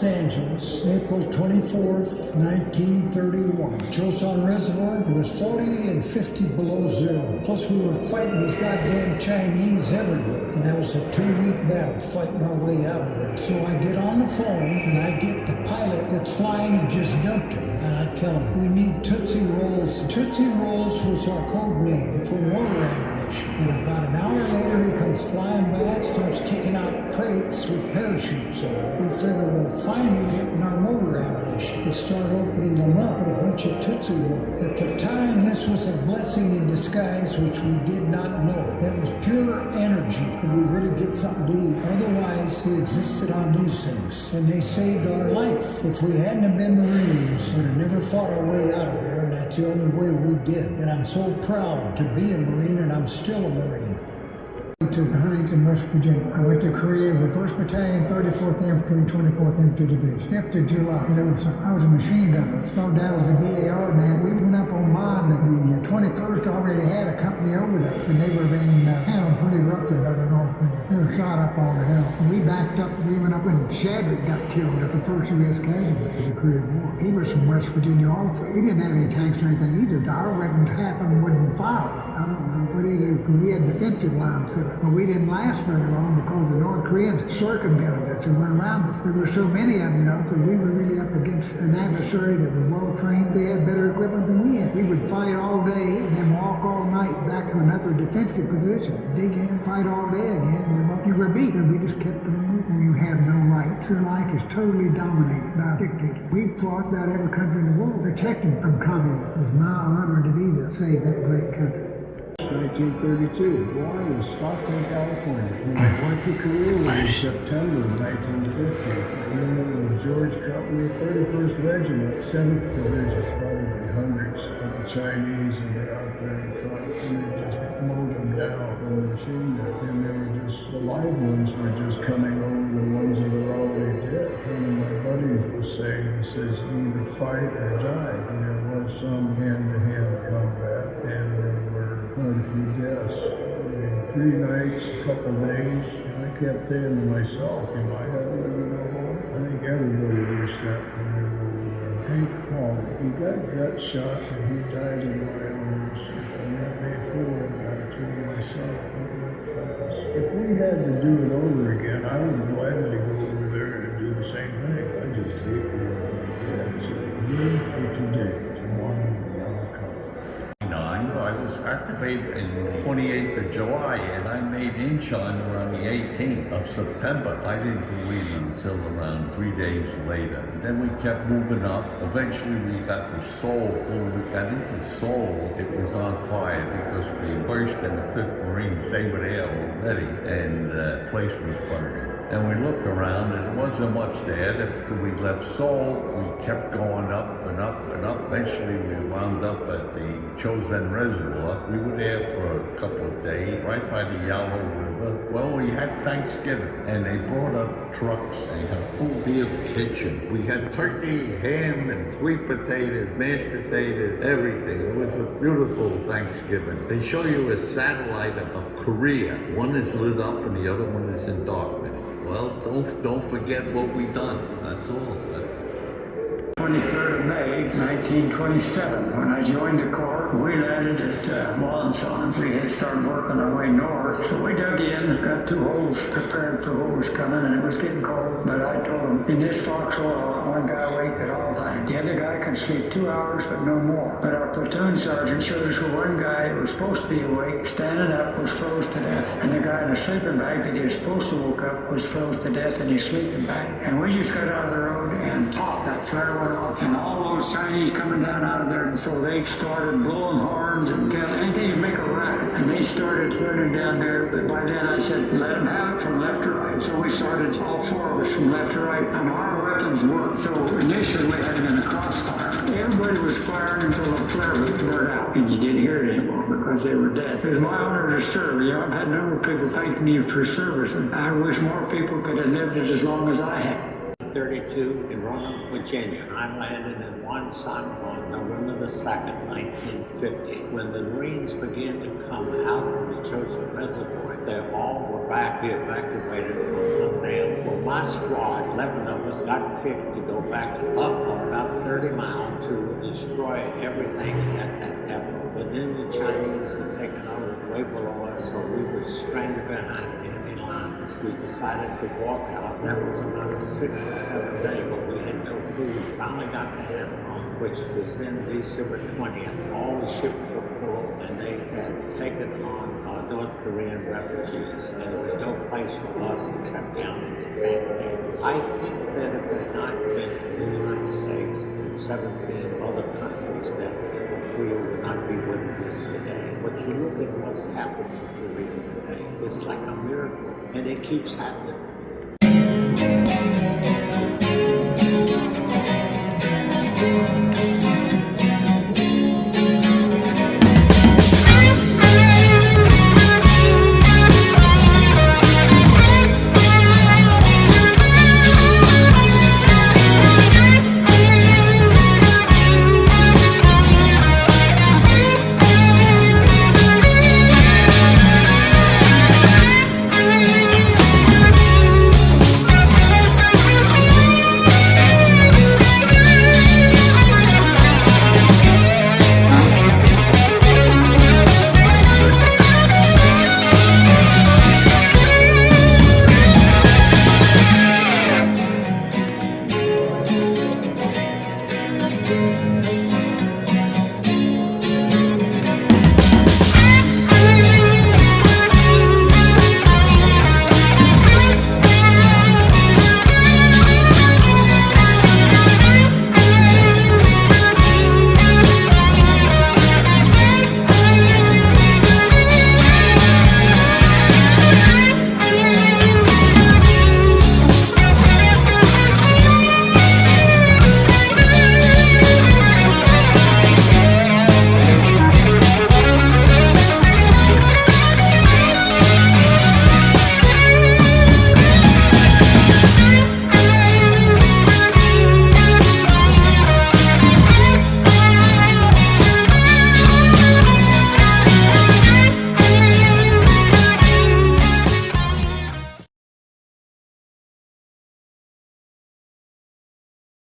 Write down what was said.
Angeles, April 24th, 1931. Chosin Reservoir, it was 40 and 50 below zero. Plus we were fighting these goddamn Chinese everywhere. And that was a 2-week battle fighting our way out of there. So I get on the phone and I get the pilot that's flying and just dumped him. And I tell him, we need Tootsie Rolls. Tootsie Rolls was our code name for mortar ammunition. And about an hour later, he comes flying back, starts kicking out crates with parachutes on it. We figure we'll finally get in our mortar ammunition and start opening them up with a bunch of Tootsie Rolls. At the time, this was a blessing in disguise, which we did not know it. That was pure energy. Could we really get something to eat? Otherwise, we existed on these things. And they saved our life. If we hadn't have been Marines, we'd have never fought our way out of there, and that's the only way we did. And I'm so proud to be a Marine, and I'm still a Marine. To Huntington, West Virginia. I went to Korea with 1st Battalion, 34th Infantry, 24th Infantry Division. 5th of July. I was a machine gunner. Started out as a BAR man. We went up on mine. The 21st already had a company over there, and they were being handled pretty roughly by the North Koreans. They were shot up on the hill. And we backed up. We went up and Shadrick got killed at the first U.S. casualty of the Korean War. He was from West Virginia also. He didn't have any tanks or anything either. Our weapons, half of them wouldn't fire. I don't know what he did, because we had defensive lines set up. But we didn't last very long because the North Koreans circumvented us and went around us. There were so many of them, that we were really up against an adversary that was well trained. They had better equipment than we had. We would fight all day and then walk all night back to another defensive position. Dig in, fight all day again, and then you were beat. And we just kept on moving. You have no rights. Your life is totally dominated by a dictator. We fought about every country in the world, protecting from communism. It was my honor to be there, save that great country. 1932, born in Stockton, California. When I went to Korea in September of 1950. My unit was George Company, 31st Regiment, 7th Division. Probably hundreds of the Chinese that were out there in front, and they just mowed them down from the machine gun. And they were just, the live ones were just coming over the ones that were already dead. One of my buddies was saying, he says, either fight or die. And there was some hand-to-hand combat, and there were quite a few deaths. 3 nights, a couple days, and I kept saying to myself, am I ever going to go home? I think everybody wished that when they were over. Hank Paul, he got gut shot and he died in my arms. And from that day forward, I told myself, if we had to do it over again, I would gladly go over there and do the same thing. I just hate the world my dad said. Live for today, tomorrow will never come. I was activated in the 28th of July, and I made Incheon around the 18th of September. I didn't go in until around 3 days later. Then we kept moving up. Eventually we got to Seoul. When we got into Seoul, it was on fire because the 1st and the 5th Marines, they were there already, and the place was burning. And we looked around, and there wasn't much there. We left Seoul, we kept going up and up and up. Eventually, we wound up at the Chosin Reservoir. We were there for a couple of days, right by the Yellow River. Well, we had Thanksgiving, and they brought up trucks. They had a full field kitchen. We had turkey, ham, and sweet potatoes, mashed potatoes, everything. It was a beautiful Thanksgiving. They show you a satellite of Korea. One is lit up, and the other one is in darkness. Well, don't forget what we done. That's all. 23rd of May, 1927. When I joined the Corps, we landed at Wonsan. We had started working our way north, so we dug in, got 2 holes prepared for what was coming, and it was getting cold. But I told them, in this foxhole, I want one guy awake at all times. The other guy can sleep 2 hours, but no more. But our platoon sergeant showed us where one guy who was supposed to be awake, standing up, was froze to death. And the guy in the sleeping bag that he was supposed to woke up was froze to death in his sleeping bag. And we just got out of the road and pop, that flare went off. And all those Chinese coming down out of there, and so they started blowing horns and anything to make a racket. And they started running down there, but by then I said, let them have it from left to right. So we started, all 4 of us, from left to right, and our weapons worked. So initially we had them in the crossfire. Everybody was firing until the flare would burn out, and you didn't hear it anymore because they were dead. It was my honor to serve. I've had a number of people thank me for service, and I wish more people could have lived it as long as I had. 1932 in Roanoke, Virginia. I landed in Wonsan on November the 2nd, 1950. When the Marines began to come out of the Joseph Reservoir, they all were back, evacuated from Dam. Well, my squad, 11 of us, got picked to go back up about 30 miles to destroy everything at that depot. But then the Chinese had taken over way below us, so we were stranded behind enemy lines. We decided to walk out. That was another 6 or 7 days, but we had no food. Finally got to Hanoi, which was in December 20th. All the ships were full, and they had taken on North Korean refugees, and there was no place for us except down in Japan. I think that if it had not been the United States and 17 other countries, that Korea would not be what it is today. But you look at what's happening in Korea today, it's like a miracle, and it keeps happening. Thank you.